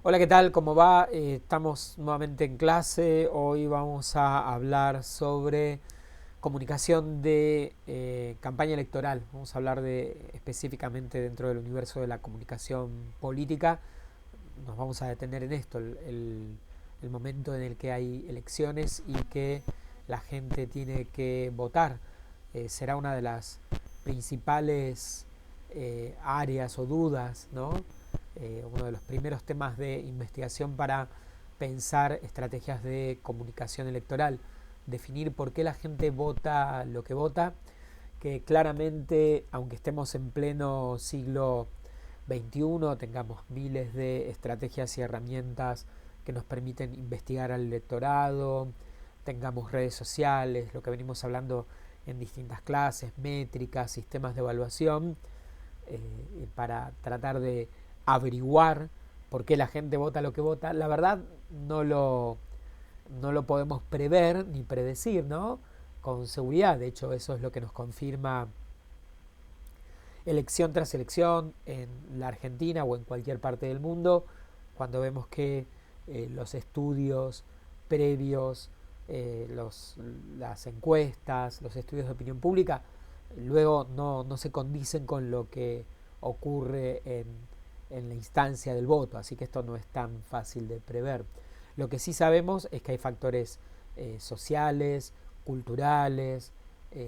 Hola, ¿qué tal? ¿Cómo va? Estamos nuevamente en clase. Hoy vamos a hablar sobre comunicación de campaña electoral. Vamos a hablar de específicamente dentro del universo de la comunicación política. Nos vamos a detener en esto, el momento en el que hay elecciones y que la gente tiene que votar. Será una de las principales áreas o dudas, ¿no? Uno de los primeros temas de investigación para pensar estrategias de comunicación electoral, definir por qué la gente vota lo que vota, que claramente, aunque estemos en pleno siglo XXI, tengamos miles de estrategias y herramientas que nos permiten investigar al electorado, tengamos redes sociales, lo que venimos hablando en distintas clases, métricas, sistemas de evaluación, para tratar de averiguar por qué la gente vota lo que vota. La verdad no lo podemos prever ni predecir, ¿no? Con seguridad. De hecho, eso es lo que nos confirma elección tras elección en la Argentina o en cualquier parte del mundo, cuando vemos que los estudios previos, las encuestas, los estudios de opinión pública, luego no se condicen con lo que ocurre en la instancia del voto, así que esto no es tan fácil de prever. Lo que sí sabemos es que hay factores sociales, culturales,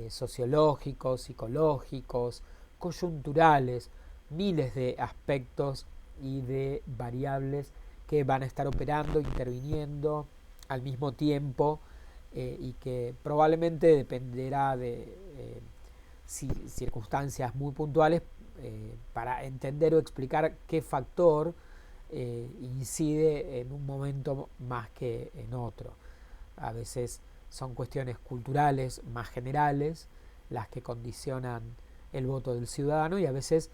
sociológicos, psicológicos, coyunturales, miles de aspectos y de variables que van a estar operando, interviniendo al mismo tiempo, y que probablemente dependerá de circunstancias muy puntuales, para entender o explicar qué factor incide en un momento más que en otro. A veces son cuestiones culturales más generales las que condicionan el voto del ciudadano, y a veces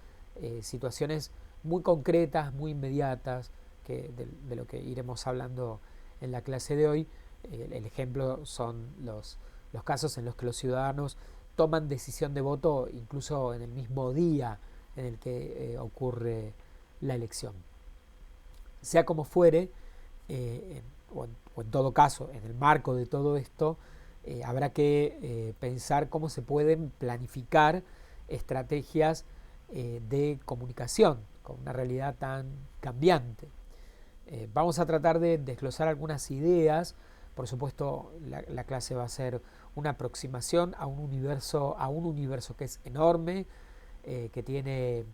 situaciones muy concretas, muy inmediatas, de lo que iremos hablando en la clase de hoy. El ejemplo son los casos en los que los ciudadanos toman decisión de voto incluso en el mismo día en el que ocurre la elección. Sea como fuere, o en todo caso, en el marco de todo esto, habrá que pensar cómo se pueden planificar estrategias de comunicación con una realidad tan cambiante. Vamos a tratar de desglosar algunas ideas. Por supuesto, la clase va a ser una aproximación a un universo que es enorme, que tiene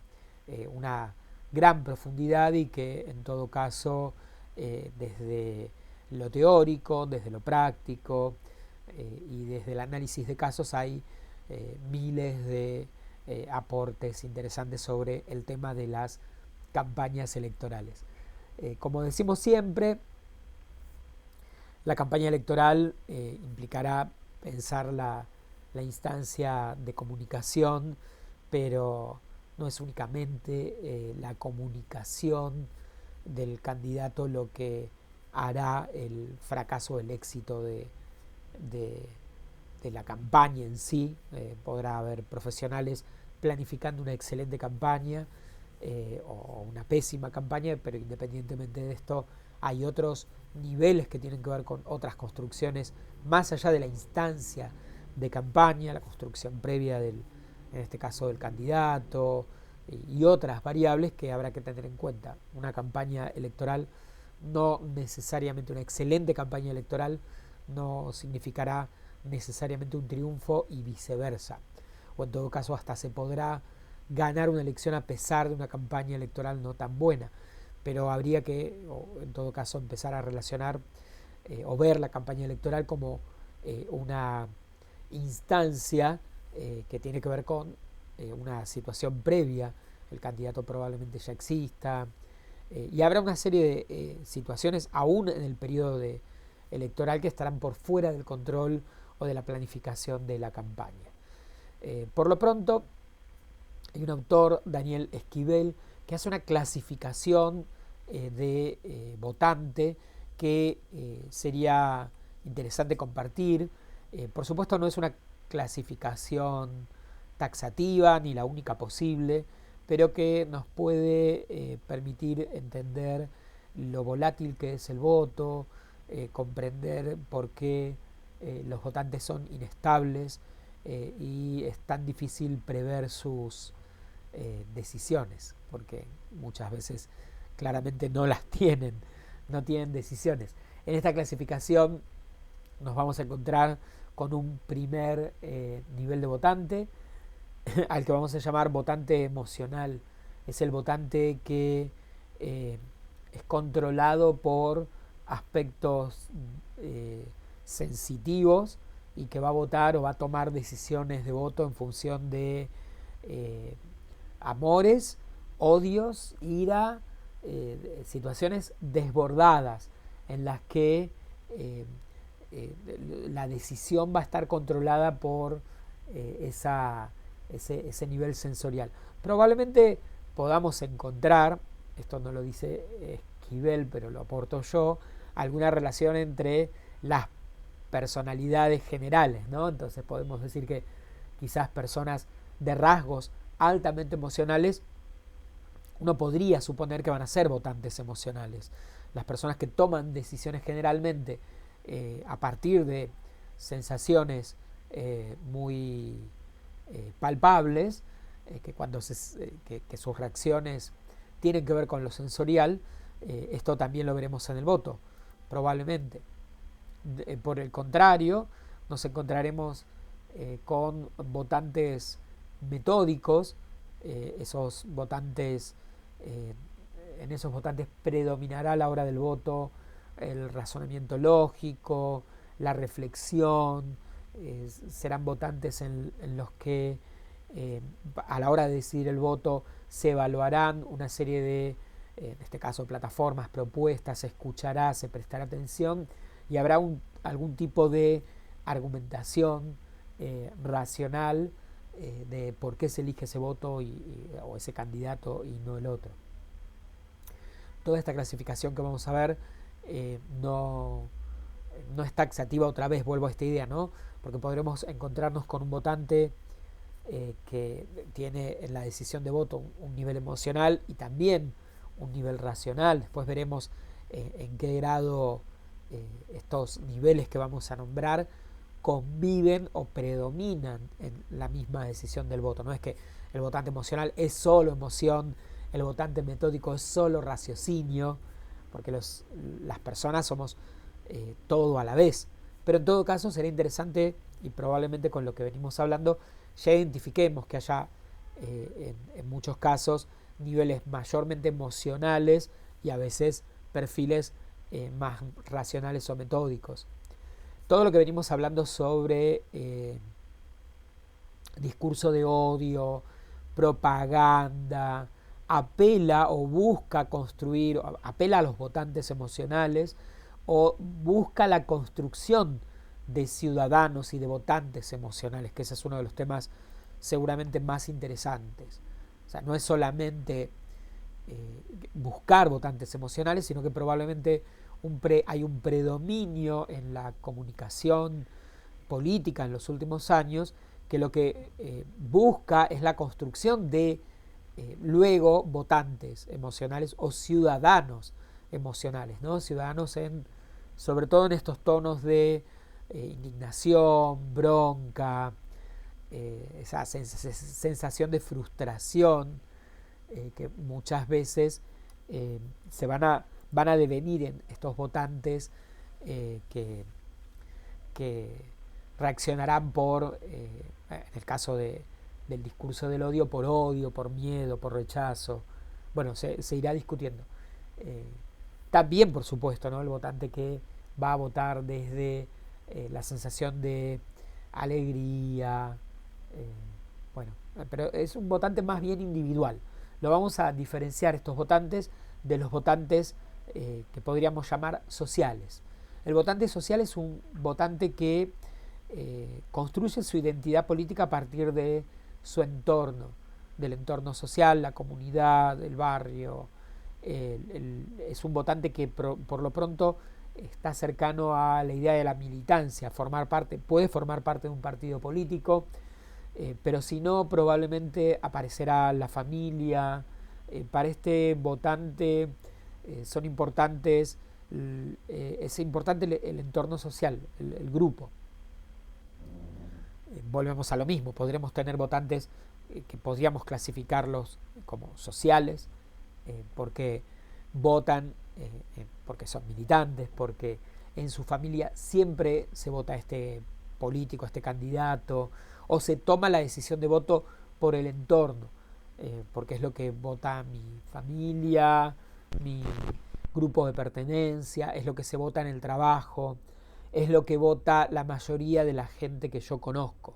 una gran profundidad, y que en todo caso, desde lo teórico, desde lo práctico, y desde el análisis de casos, hay miles de aportes interesantes sobre el tema de las campañas electorales. Como decimos siempre, la campaña electoral implicará pensar la instancia de comunicación, pero no es únicamente la comunicación del candidato lo que hará el fracaso o el éxito de, de la campaña en sí. Podrá haber profesionales planificando una excelente campaña, o una pésima campaña, pero independientemente de esto hay otros niveles que tienen que ver con otras construcciones más allá de la instancia de campaña, la construcción previa en este caso del candidato, y otras variables que habrá que tener en cuenta. Una campaña electoral, no necesariamente una excelente campaña electoral, no significará necesariamente un triunfo, y viceversa. O en todo caso hasta se podrá ganar una elección a pesar de una campaña electoral no tan buena. Pero habría que, en todo caso, empezar a relacionar o ver la campaña electoral como una instancia que tiene que ver con una situación previa. El candidato probablemente ya exista, y habrá una serie de situaciones aún en el periodo electoral que estarán por fuera del control o de la planificación de la campaña. Por lo pronto, hay un autor, Daniel Esquivel, que hace una clasificación de votante que sería interesante compartir. Por supuesto, no es una clasificación taxativa ni la única posible, pero que nos puede permitir entender lo volátil que es el voto, comprender por qué los votantes son inestables y es tan difícil prever sus decisiones, porque muchas veces claramente no las tienen, no tienen decisiones. En esta clasificación nos vamos a encontrar con un primer nivel de votante, al que vamos a llamar votante emocional. Es el votante que es controlado por aspectos sensitivos y que va a votar o va a tomar decisiones de voto en función de amores, odios, ira, situaciones desbordadas en las que la decisión va a estar controlada por ese nivel sensorial. Probablemente podamos encontrar, esto no lo dice Esquivel, pero lo aporto yo, alguna relación entre las personalidades generales, ¿no? Entonces podemos decir que quizás personas de rasgos altamente emocionales, uno podría suponer que van a ser votantes emocionales. Las personas que toman decisiones generalmente a partir de sensaciones muy palpables, que cuando que sus reacciones tienen que ver con lo sensorial, esto también lo veremos en el voto, probablemente. Por el contrario, nos encontraremos con votantes metódicos, esos votantes, en esos votantes predominará a la hora del voto el razonamiento lógico, la reflexión, serán votantes en los que a la hora de decidir el voto se evaluarán una serie de, en este caso, plataformas, propuestas, se escuchará, se prestará atención y habrá algún tipo de argumentación racional de por qué se elige ese voto o ese candidato y no el otro. Toda esta clasificación que vamos a ver no es taxativa, otra vez vuelvo a esta idea, ¿no? Porque podremos encontrarnos con un votante que tiene en la decisión de voto un nivel emocional y también un nivel racional. Después veremos en qué grado estos niveles que vamos a nombrar conviven o predominan en la misma decisión del voto. No es que el votante emocional es solo emoción, el votante metódico es solo raciocinio, porque las personas somos todo a la vez. Pero en todo caso será interesante, y probablemente con lo que venimos hablando ya identifiquemos que haya en muchos casos niveles mayormente emocionales y a veces perfiles más racionales o metódicos. Todo lo que venimos hablando sobre discurso de odio, propaganda, apela o busca construir, apela a los votantes emocionales o busca la construcción de ciudadanos y de votantes emocionales, que ese es uno de los temas seguramente más interesantes. O sea, no es solamente buscar votantes emocionales, sino que probablemente hay un predominio en la comunicación política en los últimos años que lo que busca es la construcción de luego votantes emocionales o ciudadanos emocionales, ¿no? Ciudadanos sobre todo en estos tonos de indignación, bronca, esa sensación de frustración que muchas veces se van a devenir en estos votantes que reaccionarán por, en el caso del discurso del odio, por miedo, por rechazo. Bueno, se irá discutiendo. También, por supuesto, ¿no? El votante que va a votar desde la sensación de alegría, bueno, pero es un votante más bien individual. Lo vamos a diferenciar estos votantes de los votantes que podríamos llamar sociales. El votante social es un votante que construye su identidad política a partir de su entorno, del entorno social, la comunidad, el barrio. Es un votante que por lo pronto está cercano a la idea de la militancia, puede formar parte de un partido político, pero si no, probablemente aparecerá la familia. Para este votante son importantes, es importante el entorno social, el grupo. Volvemos a lo mismo, podremos tener votantes que podríamos clasificarlos como sociales, porque votan, porque son militantes, porque en su familia siempre se vota a este político, a este candidato, o se toma la decisión de voto por el entorno, porque es lo que vota mi familia, mi grupo de pertenencia, es lo que se vota en el trabajo, es lo que vota la mayoría de la gente que yo conozco.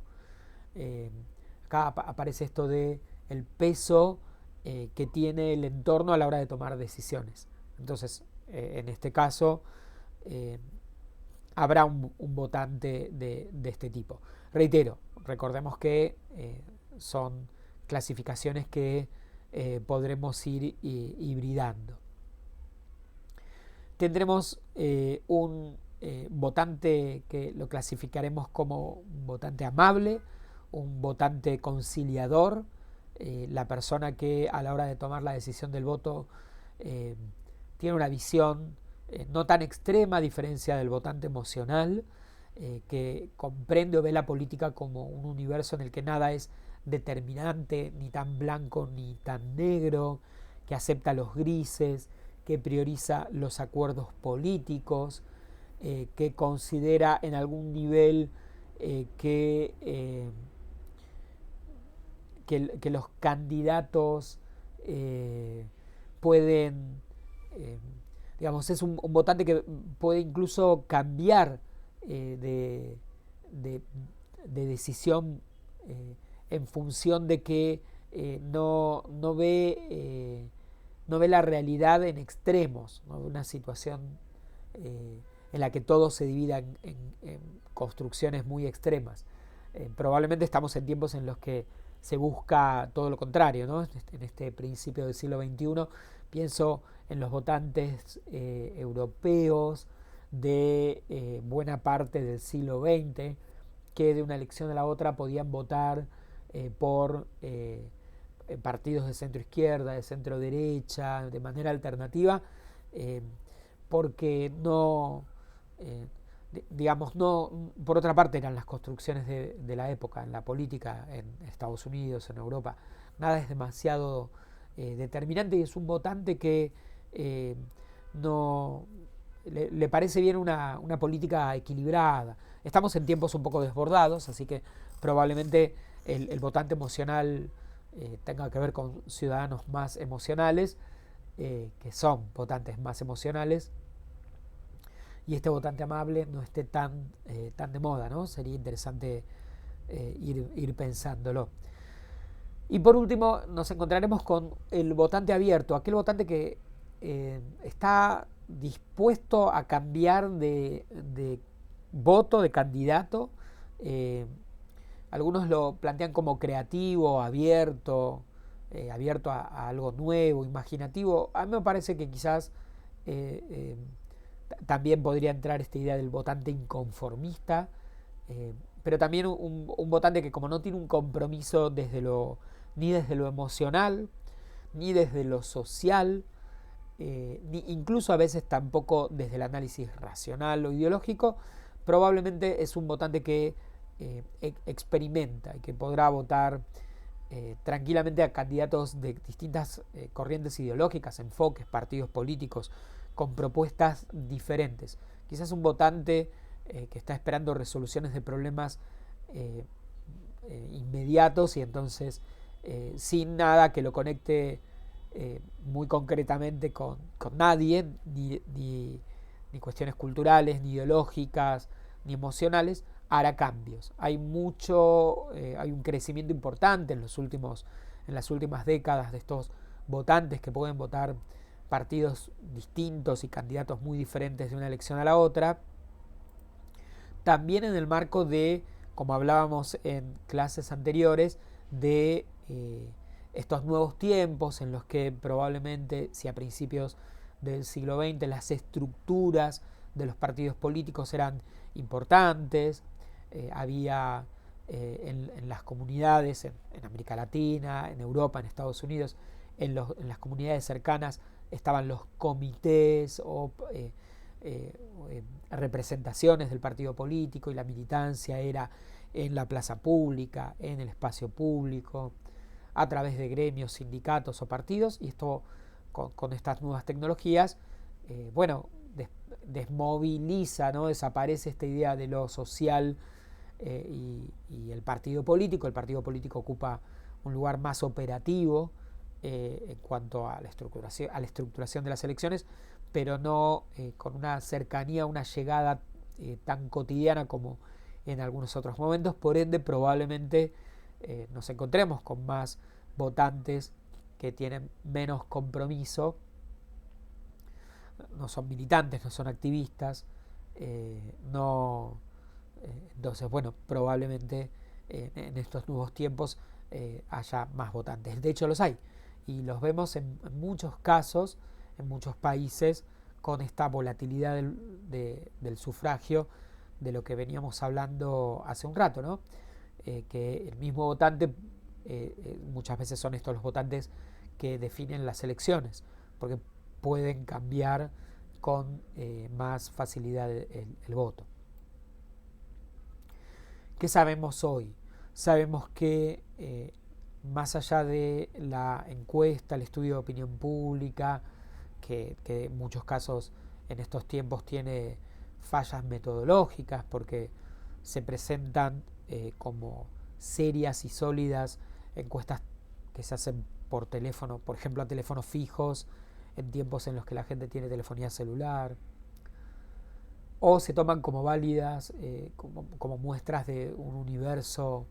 Acá aparece esto de el peso que tiene el entorno a la hora de tomar decisiones. Entonces, en este caso, habrá un votante de este tipo. Reitero, recordemos que son clasificaciones que podremos ir hibridando. Tendremos un votante que lo clasificaremos como un votante amable, un votante conciliador, la persona que a la hora de tomar la decisión del voto tiene una visión no tan extrema a diferencia del votante emocional, que comprende o ve la política como un universo en el que nada es determinante, ni tan blanco ni tan negro, que acepta los grises, que prioriza los acuerdos políticos, que considera en algún nivel que los candidatos pueden, digamos, es un votante que puede incluso cambiar de decisión en función de que no ve la realidad en extremos, ¿no? Una situación en la que todo se divida en construcciones muy extremas. Probablemente estamos en tiempos en los que se busca todo lo contrario, ¿no? En este principio del siglo XXI pienso en los votantes europeos de buena parte del siglo XX, que de una elección a la otra podían votar por partidos de centro izquierda, de centro derecha, de manera alternativa, porque no, digamos, no, por otra parte eran las construcciones de la época, en la política, en Estados Unidos, en Europa, nada es demasiado determinante, y es un votante que no le parece bien una política equilibrada. Estamos en tiempos un poco desbordados, así que probablemente el votante emocional tenga que ver con ciudadanos más emocionales, que son votantes más emocionales, y este votante amable no esté tan de moda, ¿no? Sería interesante ir pensándolo. Y por último nos encontraremos con el votante abierto, aquel votante que está dispuesto a cambiar de voto, de candidato. Algunos lo plantean como creativo, abierto, abierto a algo nuevo, imaginativo. A mí me parece que quizás también podría entrar esta idea del votante inconformista, pero también un votante que, como no tiene un compromiso ni desde lo emocional, ni desde lo social, ni incluso a veces tampoco desde el análisis racional o ideológico, probablemente es un votante que experimenta y que podrá votar tranquilamente a candidatos de distintas corrientes ideológicas, enfoques, partidos políticos, con propuestas diferentes. Quizás un votante que está esperando resoluciones de problemas inmediatos, y entonces sin nada que lo conecte muy concretamente con nadie, ni cuestiones culturales, ni ideológicas, ni emocionales, hará cambios. Hay un crecimiento importante en las últimas décadas de estos votantes que pueden votar partidos distintos y candidatos muy diferentes de una elección a la otra. También en el marco de, como hablábamos en clases anteriores, de estos nuevos tiempos en los que probablemente, si a principios del siglo XX las estructuras de los partidos políticos eran importantes, había en las comunidades, en América Latina, en Europa, en Estados Unidos, en las comunidades cercanas, estaban los comités o representaciones del partido político, y la militancia era en la plaza pública, en el espacio público, a través de gremios, sindicatos o partidos. Y esto con estas nuevas tecnologías, desmoviliza, ¿no? Desaparece esta idea de lo social y el partido político. El partido político ocupa un lugar más operativo en cuanto a la estructuración de las elecciones, pero no con una cercanía, una llegada tan cotidiana como en algunos otros momentos. Por ende, probablemente nos encontremos con más votantes que tienen menos compromiso, no son militantes, no son activistas, entonces, bueno, probablemente en estos nuevos tiempos haya más votantes. De hecho, los hay, y los vemos en muchos casos, en muchos países, con esta volatilidad del sufragio, de lo que veníamos hablando hace un rato, ¿no? Que el mismo votante, muchas veces son estos los votantes que definen las elecciones, porque pueden cambiar con más facilidad el voto. ¿Qué sabemos hoy? Sabemos que más allá de la encuesta, el estudio de opinión pública, que en muchos casos en estos tiempos tiene fallas metodológicas, porque se presentan como serias y sólidas encuestas que se hacen por teléfono, por ejemplo a teléfonos fijos, en tiempos en los que la gente tiene telefonía celular, o se toman como válidas, como muestras de un universo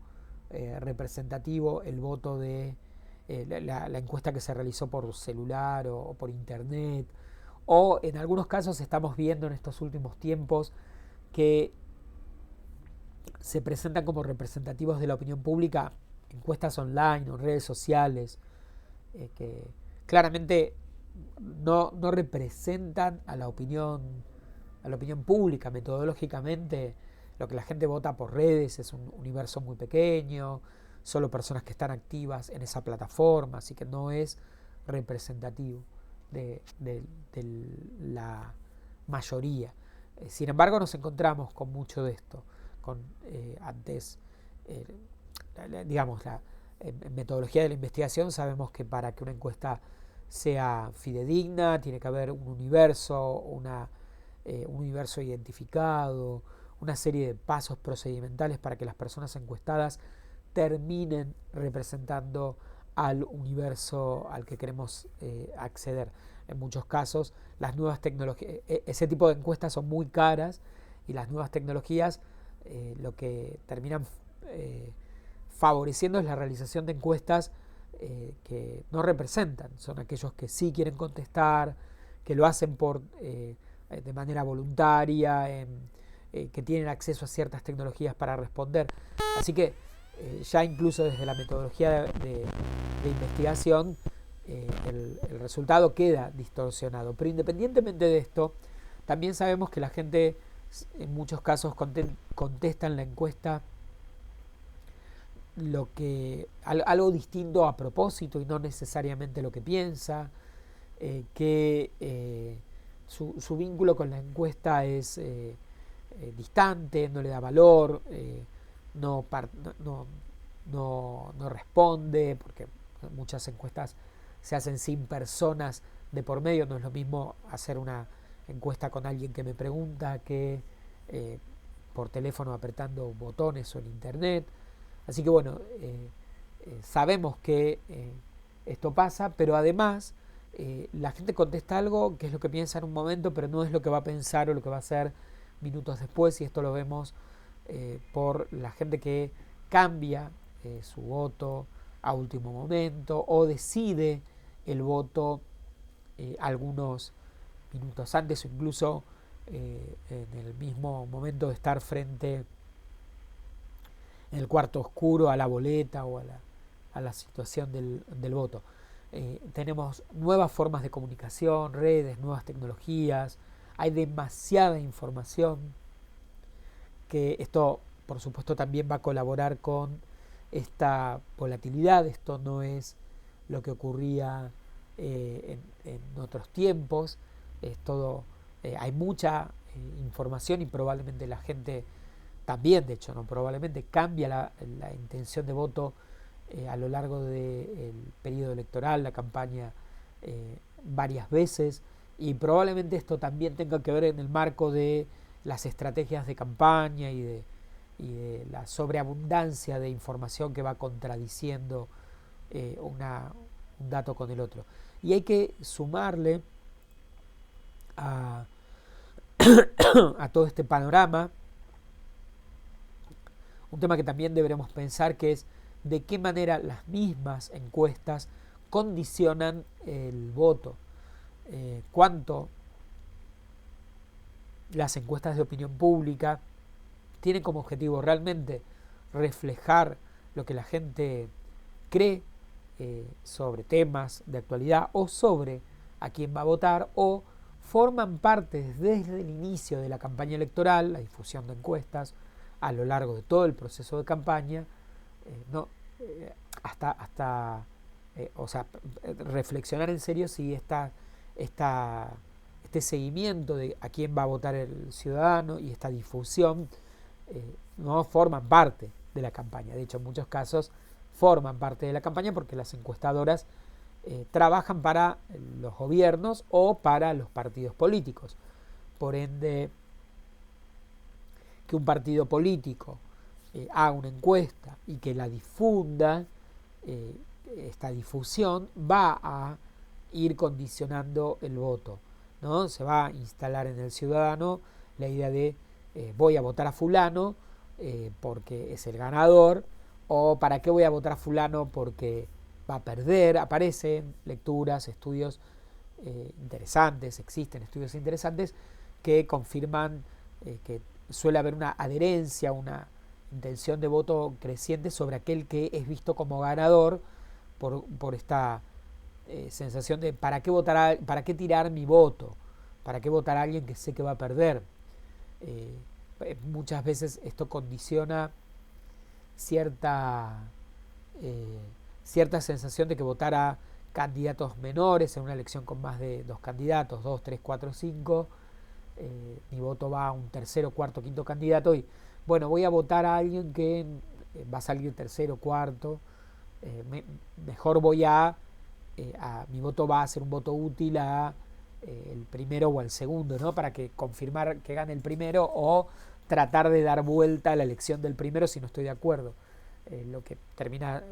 representativo, el voto de la encuesta que se realizó por celular o por internet. O en algunos casos estamos viendo en estos últimos tiempos que se presentan como representativos de la opinión pública encuestas online o redes sociales, que claramente no representan a la opinión pública. Metodológicamente, lo que la gente vota por redes es un universo muy pequeño, solo personas que están activas en esa plataforma, así que no es representativo de la mayoría. Sin embargo, nos encontramos con mucho de esto, con antes, digamos, en metodología de la investigación sabemos que para que una encuesta sea fidedigna tiene que haber un universo, un universo identificado, una serie de pasos procedimentales para que las personas encuestadas terminen representando al universo al que queremos acceder. En muchos casos, las nuevas tecnologías, ese tipo de encuestas son muy caras, y las nuevas tecnologías lo que terminan favoreciendo es la realización de encuestas que no representan. Son aquellos que sí quieren contestar, que lo hacen de manera voluntaria, que tienen acceso a ciertas tecnologías para responder. Así que ya incluso desde la metodología de investigación el resultado queda distorsionado. Pero independientemente de esto, también sabemos que la gente en muchos casos contesta en la encuesta algo distinto a propósito y no necesariamente lo que piensa, que su vínculo con la encuesta es distante, no le da valor, no responde, porque muchas encuestas se hacen sin personas de por medio. No es lo mismo hacer una encuesta con alguien que me pregunta que por teléfono apretando botones o en internet. Así que bueno, sabemos que esto pasa, pero además la gente contesta algo que es lo que piensa en un momento, pero no es lo que va a pensar o lo que va a hacer minutos después, y esto lo vemos por la gente que cambia su voto a último momento o decide el voto algunos minutos antes, o incluso en el mismo momento de estar frente en el cuarto oscuro a la boleta o a la situación del voto. Tenemos nuevas formas de comunicación, redes, nuevas tecnologías, hay demasiada información, que esto por supuesto también va a colaborar con esta volatilidad. Esto no es lo que ocurría en otros tiempos. Es todo, hay mucha información y probablemente la gente también, de hecho, no probablemente cambia la intención de voto a lo largo del periodo electoral, la campaña, varias veces, y probablemente esto también tenga que ver en el marco de las estrategias de campaña y de la sobreabundancia de información que va contradiciendo un dato con el otro. Y hay que sumarle a, a todo este panorama un tema que también deberemos pensar, que es de qué manera las mismas encuestas condicionan el voto. Cuánto las encuestas de opinión pública tienen como objetivo realmente reflejar lo que la gente cree sobre temas de actualidad o sobre a quién va a votar, o forman parte desde el inicio de la campaña electoral, la difusión de encuestas a lo largo de todo el proceso de campaña, reflexionar en serio si este seguimiento de a quién va a votar el ciudadano y esta difusión no forman parte de la campaña. De hecho, en muchos casos forman parte de la campaña porque las encuestadoras trabajan para los gobiernos o para los partidos políticos. Por ende, que un partido político haga una encuesta y que la difunda, esta difusión va a ir condicionando el voto, ¿no? Se va a instalar en el ciudadano la idea de voy a votar a fulano porque es el ganador, o para qué voy a votar a fulano porque va a perder. Aparecen lecturas, estudios interesantes, existen estudios interesantes que confirman que suele haber una adherencia, una intención de voto creciente sobre aquel que es visto como ganador por esta sensación de para qué tirar mi voto, para qué votar a alguien que sé que va a perder. Muchas veces esto condiciona cierta sensación de que votar a candidatos menores en una elección con más de 2 candidatos, 2, 3, 4, 5, mi voto va a un tercero, cuarto, quinto candidato y bueno, voy a votar a alguien que va a salir tercero, cuarto, mejor voy mi voto va a ser un voto útil a el primero o al segundo, ¿no? Para que confirmar que gane el primero o tratar de dar vuelta a la elección del primero si no estoy de acuerdo. Lo que termina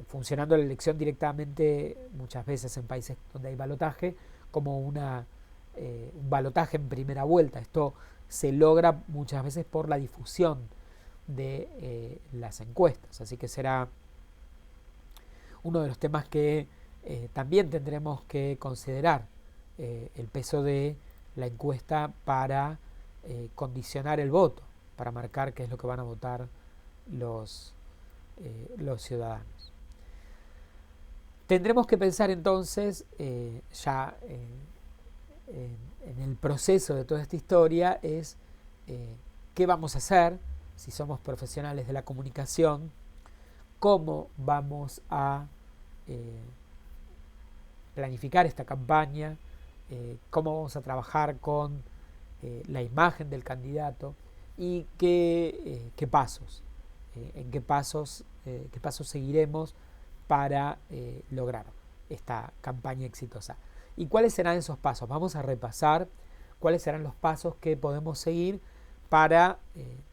funcionando la elección directamente muchas veces en países donde hay balotaje como un balotaje en primera vuelta. Esto se logra muchas veces por la difusión de las encuestas, así que será uno de los temas que también tendremos que considerar, el peso de la encuesta para condicionar el voto, para marcar qué es lo que van a votar los ciudadanos. Tendremos que pensar entonces, ya en el proceso de toda esta historia, es qué vamos a hacer si somos profesionales de la comunicación, cómo vamos a planificar esta campaña, cómo vamos a trabajar con la imagen del candidato y qué pasos, qué pasos seguiremos para lograr esta campaña exitosa. ¿Y cuáles serán esos pasos? Vamos a repasar cuáles serán los pasos que podemos seguir para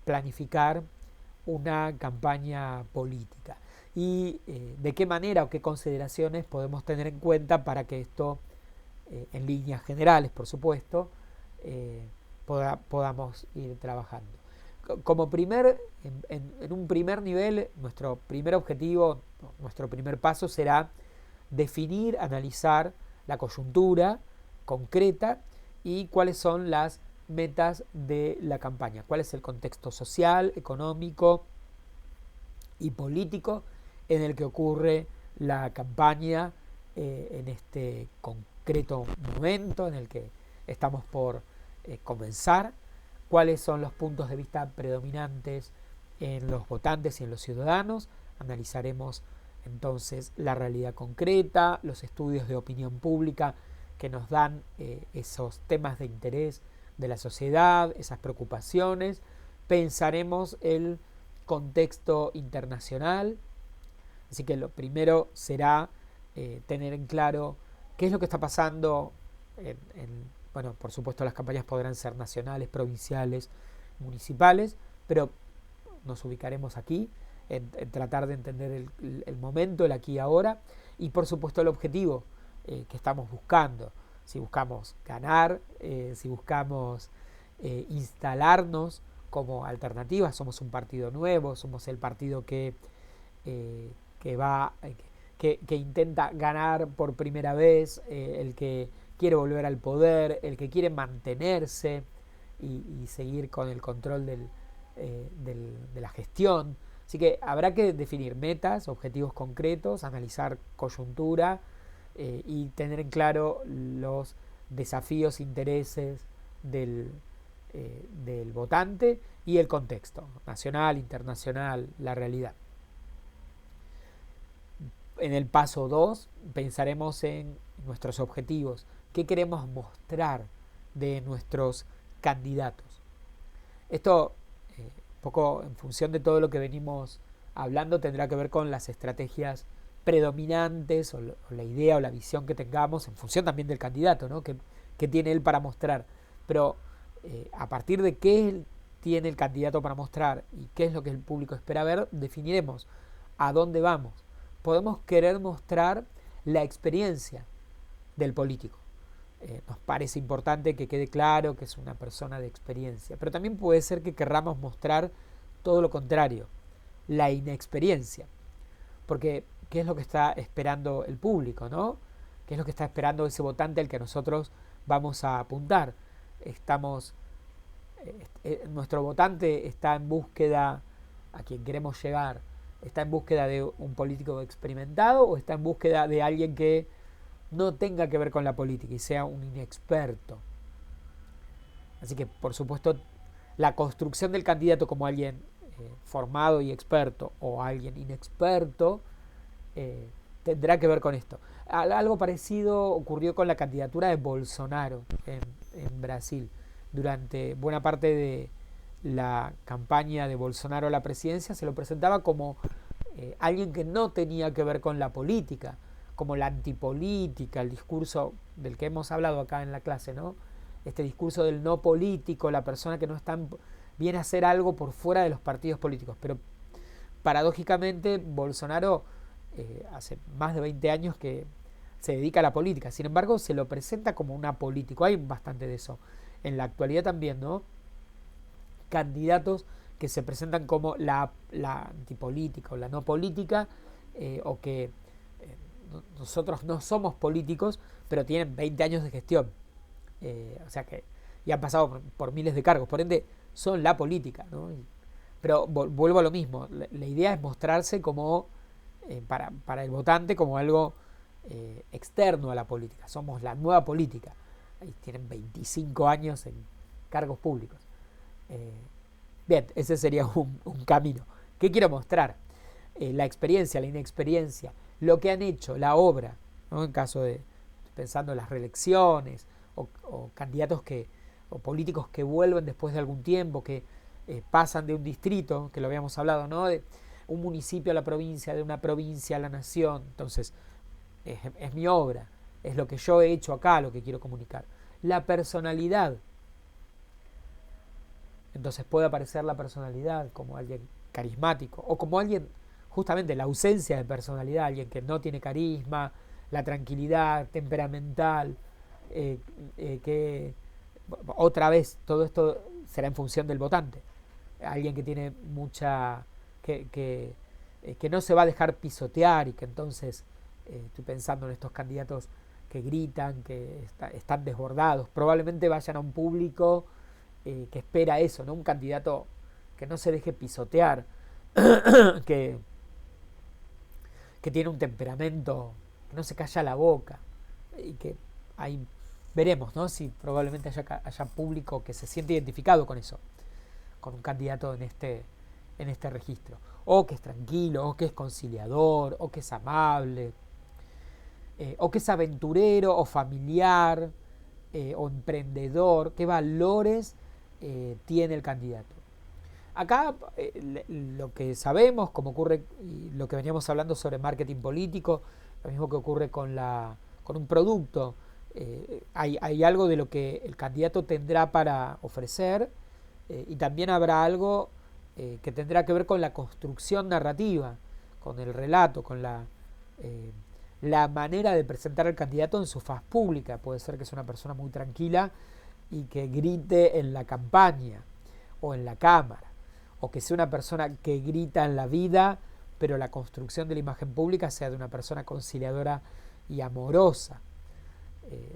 planificar una campaña política y de qué manera o qué consideraciones podemos tener en cuenta para que esto, en líneas generales, por supuesto, podamos ir trabajando. Como en un primer nivel, nuestro primer objetivo, nuestro primer paso será definir, analizar la coyuntura concreta y cuáles son las metas de la campaña, cuál es el contexto social, económico y político en el que ocurre la campaña en este concreto momento en el que estamos por comenzar, cuáles son los puntos de vista predominantes en los votantes y en los ciudadanos. Analizaremos Entonces, la realidad concreta, los estudios de opinión pública que nos dan esos temas de interés de la sociedad, esas preocupaciones. Pensaremos el contexto internacional. Así que lo primero será tener en claro qué es lo que está pasando bueno, por supuesto las campañas podrán ser nacionales, provinciales, municipales, pero nos ubicaremos aquí en tratar de entender el momento, el aquí y ahora, y por supuesto el objetivo que estamos buscando. Si buscamos ganar, si buscamos instalarnos como alternativa, somos un partido nuevo, somos el partido eh, que intenta ganar por primera vez, el que quiere volver al poder, el que quiere mantenerse y seguir con el control de la gestión. Así que habrá que definir metas, objetivos concretos, analizar coyuntura y tener en claro los desafíos, intereses del votante y el contexto nacional, internacional, la realidad. En el paso 2 pensaremos en nuestros objetivos, qué queremos mostrar de nuestros candidatos. Esto, poco en función de todo lo que venimos hablando, tendrá que ver con las estrategias predominantes o la idea o la visión que tengamos en función también del candidato, ¿no? ¿Qué tiene él para mostrar? Pero a partir de qué tiene el candidato para mostrar y qué es lo que el público espera ver, definiremos a dónde vamos. Podemos querer mostrar la experiencia del político. Nos parece importante que quede claro que es una persona de experiencia, pero también puede ser que querramos mostrar todo lo contrario, la inexperiencia, porque ¿qué es lo que está esperando el público, no? ¿Qué es lo que está esperando ese votante al que nosotros vamos a apuntar? Nuestro votante está en búsqueda a quien queremos llegar, está en búsqueda de un político experimentado o está en búsqueda de alguien que no tenga que ver con la política y sea un inexperto. Así que, por supuesto, la construcción del candidato como alguien formado y experto o alguien inexperto tendrá que ver con esto. Algo parecido ocurrió con la candidatura de Bolsonaro en Brasil. Durante buena parte de la campaña de Bolsonaro a la presidencia se lo presentaba como alguien que no tenía que ver con la política, como la antipolítica, el discurso del que hemos hablado acá en la clase, ¿no? Este discurso del no político, la persona que no está viene a hacer algo por fuera de los partidos políticos. Pero paradójicamente Bolsonaro hace más de 20 años que se dedica a la política, sin embargo se lo presenta como un apolítico. Hay bastante de eso en la actualidad también, ¿no? Candidatos que se presentan como la antipolítica o la no política, o que nosotros no somos políticos, pero tienen 20 años de gestión. O sea que ya han pasado por miles de cargos, por ende son la política, ¿no? Pero vuelvo a lo mismo, la idea es mostrarse como, para el votante, como algo externo a la política. Somos la nueva política. Ahí tienen 25 años en cargos públicos. Bien, ese sería un camino. ¿Qué quiero mostrar? La experiencia, la inexperiencia, lo que han hecho, la obra, ¿no? En caso de, pensando en las reelecciones, o candidatos o políticos que vuelven después de algún tiempo, que pasan de un distrito, que lo habíamos hablado, ¿no? De un municipio a la provincia, de una provincia a la nación. Entonces, es mi obra, es lo que yo he hecho acá, lo que quiero comunicar. La personalidad. Entonces puede aparecer la personalidad como alguien carismático o como alguien, justamente la ausencia de personalidad, alguien que no tiene carisma, la tranquilidad, temperamental, que otra vez todo esto será en función del votante. Alguien que tiene mucha, que no se va a dejar pisotear y que entonces, estoy pensando en estos candidatos que gritan, que están desbordados, probablemente vayan a un público que espera eso, ¿no? Un candidato que no se deje pisotear, que tiene un temperamento, que no se calla la boca, y que ahí veremos, ¿no? Si probablemente haya público que se siente identificado con eso, con un candidato en este registro. o que es tranquilo, o que es conciliador, o que es amable, o que es aventurero o familiar, o emprendedor, qué valores tiene el candidato. Acá lo que sabemos, como ocurre, y lo que veníamos hablando sobre marketing político, lo mismo que ocurre con un producto, hay algo de lo que el candidato tendrá para ofrecer, y también habrá algo que tendrá que ver con la construcción narrativa, con el relato, con la manera de presentar al candidato en su faz pública. Puede ser que sea una persona muy tranquila y que grite en la campaña o en la cámara, o que sea una persona que grita en la vida, pero la construcción de la imagen pública sea de una persona conciliadora y amorosa.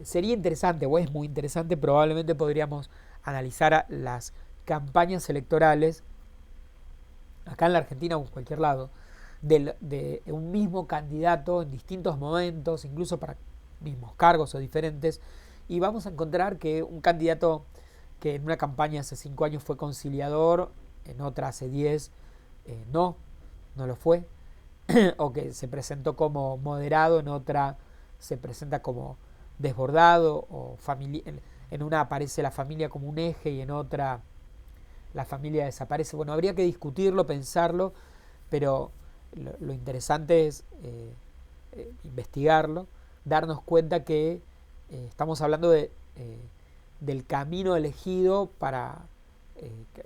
Sería interesante, o es muy interesante, probablemente podríamos analizar las campañas electorales, acá en la Argentina o en cualquier lado, de un mismo candidato en distintos momentos, incluso para mismos cargos o diferentes, y vamos a encontrar que un candidato que en una campaña hace 5 años fue conciliador, en otra hace 10 no lo fue, o que se presentó como moderado, en otra se presenta como desbordado, o en una aparece la familia como un eje y en otra la familia desaparece. Bueno, habría que discutirlo, pensarlo, pero lo interesante es investigarlo, darnos cuenta que estamos hablando del camino elegido para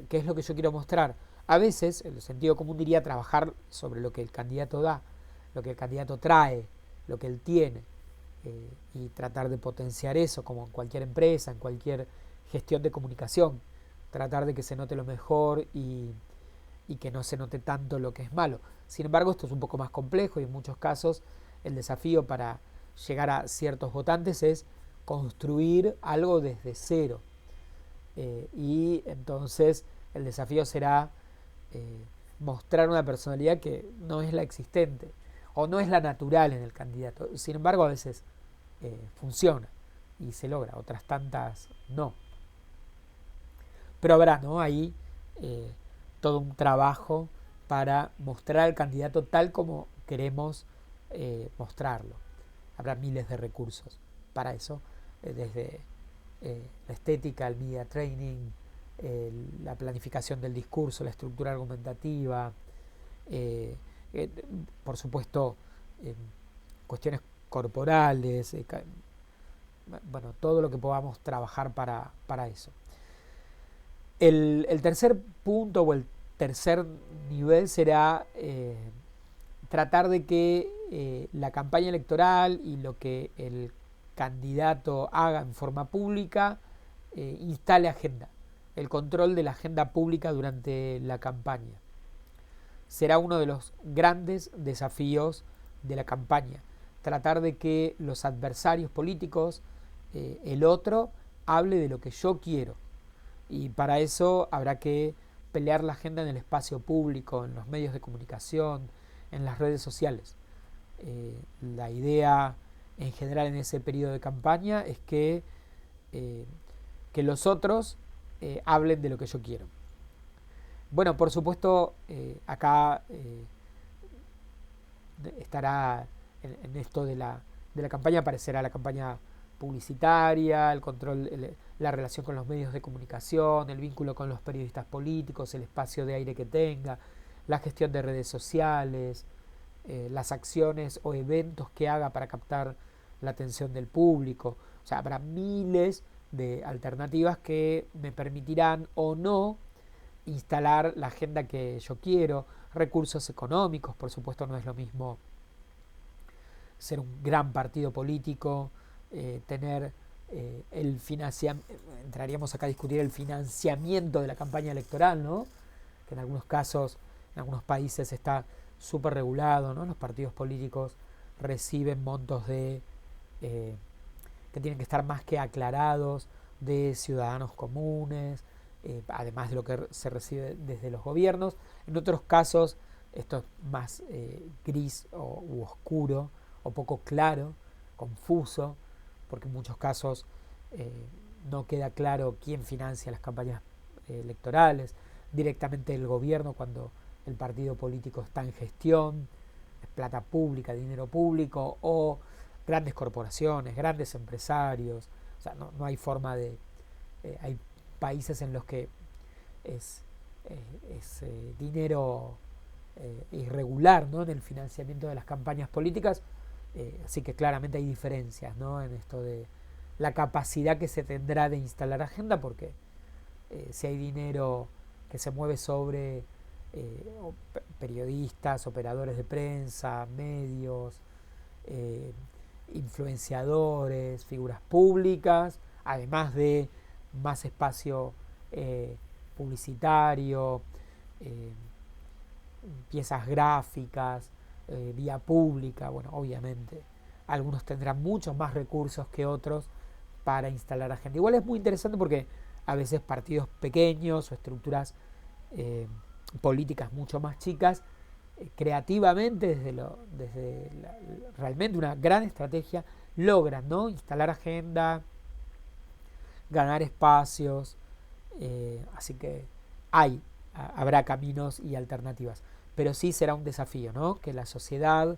qué es lo que yo quiero mostrar. A veces el sentido común diría trabajar sobre lo que el candidato da, lo que el candidato trae, lo que él tiene, y tratar de potenciar eso, como en cualquier empresa, en cualquier gestión de comunicación, tratar de que se note lo mejor y que no se note tanto lo que es malo. Sin embargo, esto es un poco más complejo y en muchos casos el desafío para llegar a ciertos votantes es construir algo desde cero. Y entonces el desafío será mostrar una personalidad que no es la existente o no es la natural en el candidato. Sin embargo, a veces funciona y se logra, otras tantas no. Pero habrá, ¿no?, ahí todo un trabajo para mostrar al candidato tal como queremos mostrarlo. Habrá miles de recursos para eso, desde la estética, el media training, la planificación del discurso, la estructura argumentativa, eh, eh, por supuesto, cuestiones corporales, bueno, todo lo que podamos trabajar para eso. El tercer punto o el tercer nivel será tratar de que la campaña electoral y lo que el candidato haga en forma pública instale agenda, el control de la agenda pública durante la campaña. Será uno de los grandes desafíos de la campaña, tratar de que los adversarios políticos, el otro, hable de lo que yo quiero. Y para eso habrá que pelear la agenda en el espacio público, en los medios de comunicación, en las redes sociales. La idea en general en ese periodo de campaña es que los otros hablen de lo que yo quiero. Bueno, por supuesto, acá estará en esto de la campaña, aparecerá la campaña publicitaria, el control, la relación con los medios de comunicación, el vínculo con los periodistas políticos, el espacio de aire que tenga, la gestión de redes sociales, las acciones o eventos que haga para captar la atención del público. O sea, habrá miles de alternativas que me permitirán o no instalar la agenda que yo quiero, recursos económicos, por supuesto no es lo mismo ser un gran partido político, tener el financiamiento, entraríamos acá a discutir el financiamiento de la campaña electoral, ¿no?, que en algunos casos, en algunos países está súper regulado, ¿no? Los partidos políticos reciben montos que tienen que estar más que aclarados, de ciudadanos comunes, además de lo que se recibe desde los gobiernos. En otros casos esto es más gris u oscuro o poco claro, confuso, porque en muchos casos no queda claro quién financia las campañas electorales, directamente el gobierno cuando el partido político está en gestión, es plata pública, dinero público, o grandes corporaciones, grandes empresarios. O sea, no hay forma de... hay países en los que es dinero irregular, ¿no?, en el financiamiento de las campañas políticas, así que claramente hay diferencias, ¿no?, en esto de la capacidad que se tendrá de instalar agenda, porque si hay dinero que se mueve sobre periodistas, operadores de prensa, medios, influenciadores, figuras públicas, además de más espacio publicitario, piezas gráficas, vía pública. Bueno, obviamente algunos tendrán muchos más recursos que otros para instalar agenda. Igual es muy interesante porque a veces partidos pequeños o estructuras políticas mucho más chicas, creativamente, desde realmente una gran estrategia, logran, ¿no?, instalar agenda, ganar espacios. Así que habrá caminos y alternativas, pero sí será un desafío, ¿no?, que la sociedad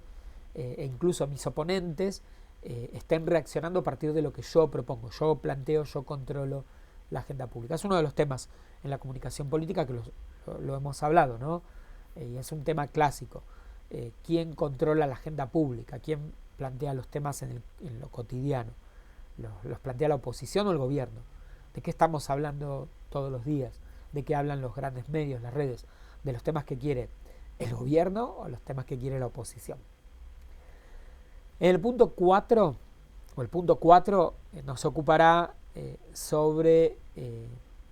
e incluso mis oponentes estén reaccionando a partir de lo que yo propongo, yo planteo, yo controlo la agenda pública. Es uno de los temas en la comunicación política que lo hemos hablado, ¿no? Y es un tema clásico. ¿Quién controla la agenda pública? ¿Quién plantea los temas en lo cotidiano? ¿Los plantea la oposición o el gobierno? ¿De qué estamos hablando todos los días? ¿De qué hablan los grandes medios, las redes? ¿De los temas que quiere el gobierno o los temas que quiere la oposición? En el punto 4, nos ocupará sobre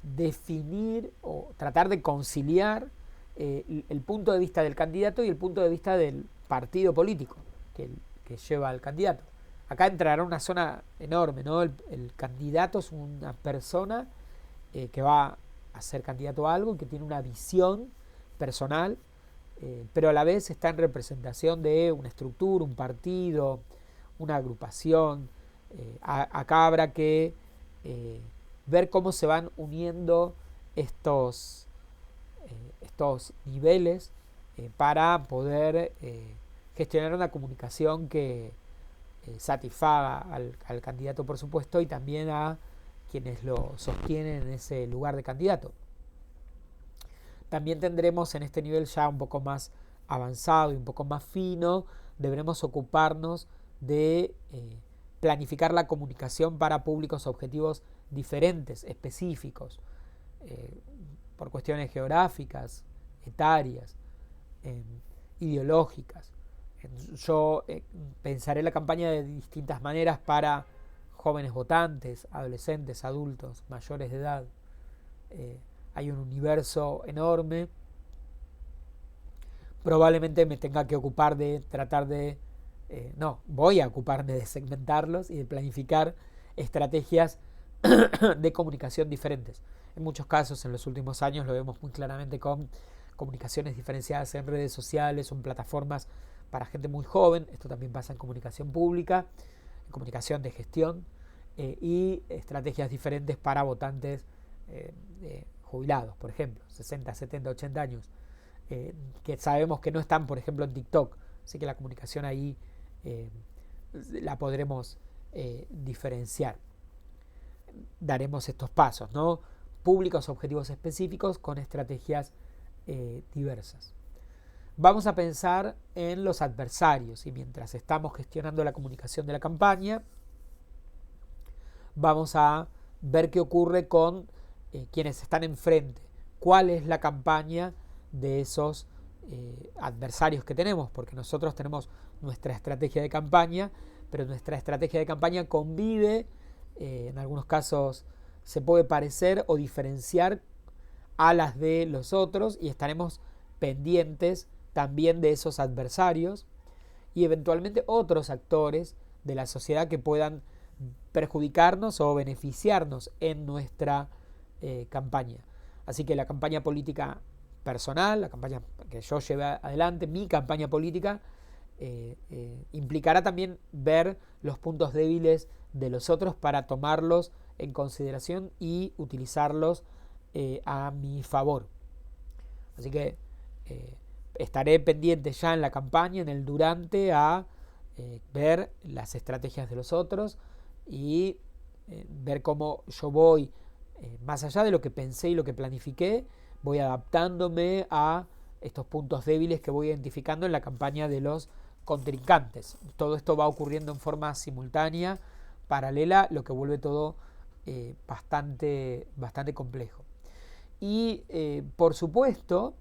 definir o tratar de conciliar el punto de vista del candidato y el punto de vista del partido político que lleva al candidato. Acá entrará una zona enorme, ¿no? El candidato es una persona que va a ser candidato a algo, que tiene una visión personal, pero a la vez está en representación de una estructura, un partido, una agrupación. Acá habrá que ver cómo se van uniendo estos niveles para poder gestionar una comunicación que satisfaga al candidato, por supuesto, y también a quienes lo sostienen en ese lugar de candidato. También tendremos en este nivel ya un poco más avanzado y un poco más fino, deberemos ocuparnos de planificar la comunicación para públicos objetivos diferentes, específicos, por cuestiones geográficas, etarias, ideológicas. Yo pensaré la campaña de distintas maneras para jóvenes votantes, adolescentes, adultos, mayores de edad. Hay un universo enorme. Probablemente me tenga que ocupar de tratar de... voy a ocuparme de segmentarlos y de planificar estrategias de comunicación diferentes. En muchos casos, en los últimos años, lo vemos muy claramente con comunicaciones diferenciadas en redes sociales o en plataformas para gente muy joven. Esto también pasa en comunicación pública, en comunicación de gestión, y estrategias diferentes para votantes jubilados, por ejemplo, 60, 70, 80 años, que sabemos que no están, por ejemplo, en TikTok. Así que la comunicación ahí la podremos diferenciar. Daremos estos pasos, ¿no? Públicos, objetivos específicos con estrategias diversas. Vamos a pensar en los adversarios, y mientras estamos gestionando la comunicación de la campaña, vamos a ver qué ocurre con quienes están enfrente. ¿Cuál es la campaña de esos adversarios que tenemos? Porque nosotros tenemos nuestra estrategia de campaña, pero nuestra estrategia de campaña convive, en algunos casos se puede parecer o diferenciar a las de los otros, y estaremos pendientes también de esos adversarios y eventualmente otros actores de la sociedad que puedan perjudicarnos o beneficiarnos en nuestra campaña. Así que la campaña política personal, la campaña que yo lleve adelante, mi campaña política, implicará también ver los puntos débiles de los otros para tomarlos en consideración y utilizarlos a mi favor. Así que estaré pendiente ya en la campaña, en el durante, a ver las estrategias de los otros y ver cómo yo voy, más allá de lo que pensé y lo que planifiqué, voy adaptándome a estos puntos débiles que voy identificando en la campaña de los contrincantes. Todo esto va ocurriendo en forma simultánea, paralela, lo que vuelve todo bastante complejo. Y por supuesto,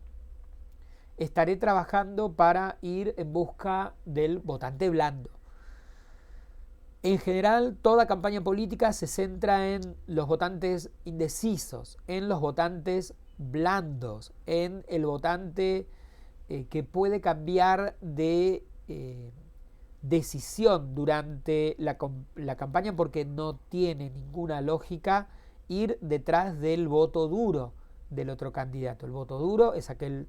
estaré trabajando para ir en busca del votante blando. En general, toda campaña política se centra en los votantes indecisos, en los votantes blandos, en el votante que puede cambiar de decisión durante la campaña porque no tiene ninguna lógica ir detrás del voto duro del otro candidato. El voto duro es aquel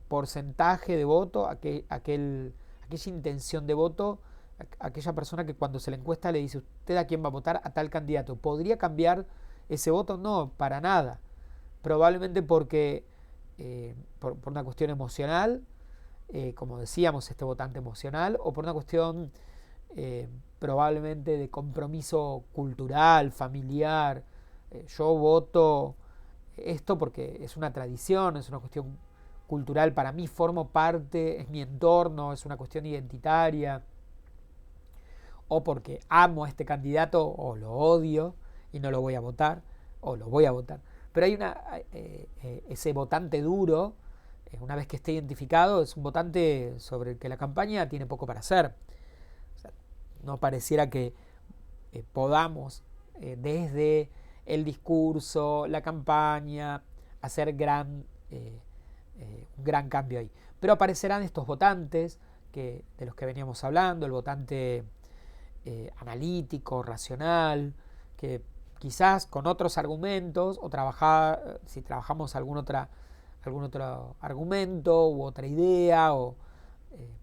porcentaje de voto, aquella intención de voto, aquella persona que cuando se le encuesta le dice: ¿usted a quién va a votar? A tal candidato. ¿Podría cambiar ese voto? No, para nada. Probablemente porque por una cuestión emocional, como decíamos, este votante emocional, o por una cuestión probablemente de compromiso cultural, familiar. Yo voto esto porque es una tradición, es una cuestión cultural para mí, formo parte, es mi entorno, es una cuestión identitaria, o porque amo a este candidato o lo odio y no lo voy a votar, o lo voy a votar. Pero hay ese votante duro, una vez que esté identificado, es un votante sobre el que la campaña tiene poco para hacer. O sea, no pareciera que podamos desde el discurso, la campaña, hacer un gran cambio ahí. Pero aparecerán estos votantes de los que veníamos hablando, el votante analítico, racional, que quizás con otros argumentos, o si trabajamos algún otro argumento u otra idea, o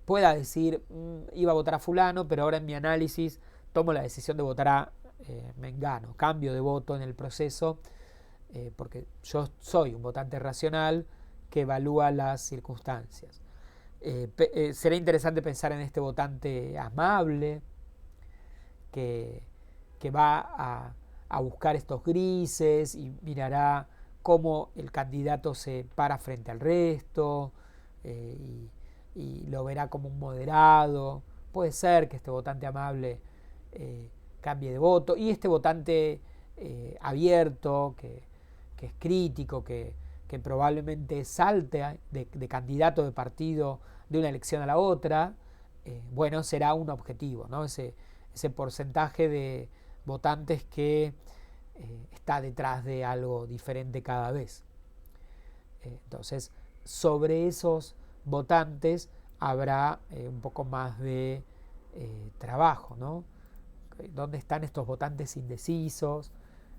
pueda decir: iba a votar a fulano, pero ahora en mi análisis tomo la decisión de votar a mengano, cambio de voto en el proceso, porque yo soy un votante racional que evalúa las circunstancias. Será interesante pensar en este votante amable que va a buscar estos grises y mirará cómo el candidato se para frente al resto, y lo verá como un moderado. Puede ser que este votante amable cambie de voto, y este votante abierto, que es crítico, que probablemente salte de candidato de partido de una elección a la otra, bueno, será un objetivo, ¿no? Ese porcentaje de votantes que está detrás de algo diferente cada vez. Entonces, sobre esos votantes habrá un poco más de trabajo, ¿no? ¿Dónde están estos votantes indecisos?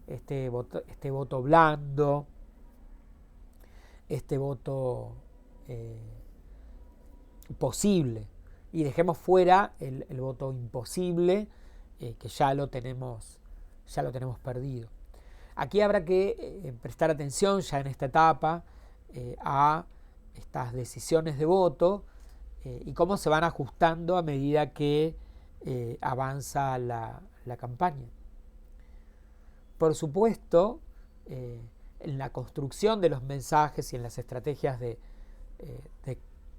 Este voto blando, este voto posible, y dejemos fuera el voto imposible, que ya lo tenemos perdido. Aquí habrá que prestar atención ya en esta etapa a estas decisiones de voto y cómo se van ajustando a medida que avanza la campaña. Por supuesto, en la construcción de los mensajes y en las estrategias de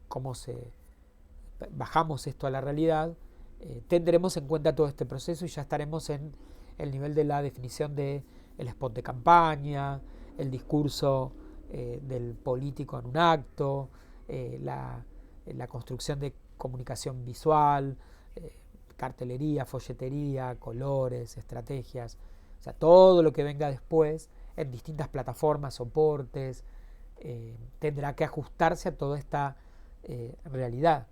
cómo bajamos esto a la realidad, tendremos en cuenta todo este proceso y ya estaremos en el nivel de la definición del spot de campaña, el discurso del político en un acto, la construcción de comunicación visual, cartelería, folletería, colores, estrategias, o sea, todo lo que venga después en distintas plataformas, soportes, tendrá que ajustarse a toda esta realidad.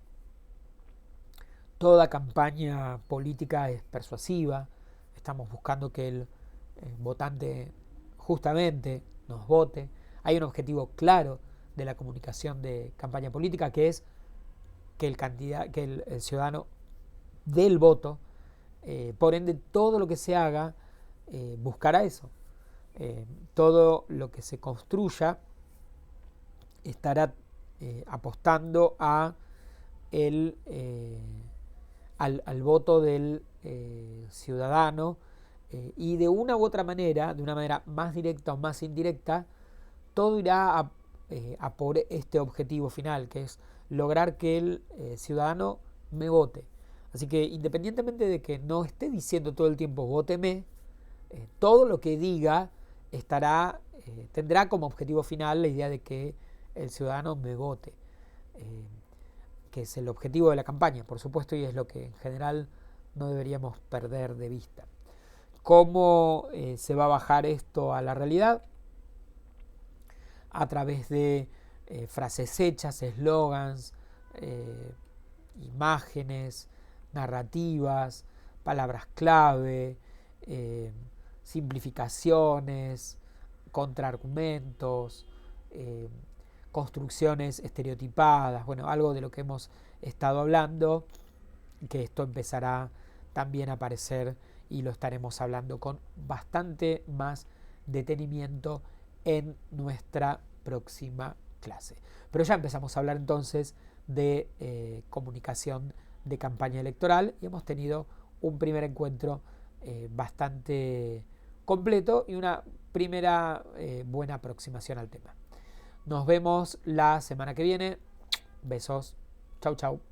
Toda campaña política es persuasiva, estamos buscando que el votante justamente nos vote. Hay un objetivo claro de la comunicación de campaña política, que es que el ciudadano dé el voto, por ende todo lo que se haga buscará eso. Todo lo que se construya estará apostando al voto del ciudadano, y de una u otra manera, de una manera más directa o más indirecta, todo irá a por este objetivo final, que es lograr que el ciudadano me vote. Así que independientemente de que no esté diciendo todo el tiempo vóteme, todo lo que diga tendrá como objetivo final la idea de que el ciudadano me vote, que es el objetivo de la campaña, por supuesto, y es lo que en general no deberíamos perder de vista. ¿Cómo se va a bajar esto a la realidad? A través de frases hechas, eslogans, imágenes, narrativas, palabras clave, simplificaciones, contraargumentos, construcciones estereotipadas, bueno, algo de lo que hemos estado hablando, que esto empezará también a aparecer y lo estaremos hablando con bastante más detenimiento en nuestra próxima clase. Pero ya empezamos a hablar entonces de comunicación de campaña electoral y hemos tenido un primer encuentro bastante completo y una primera buena aproximación al tema. Nos vemos la semana que viene. Besos. Chau, chau.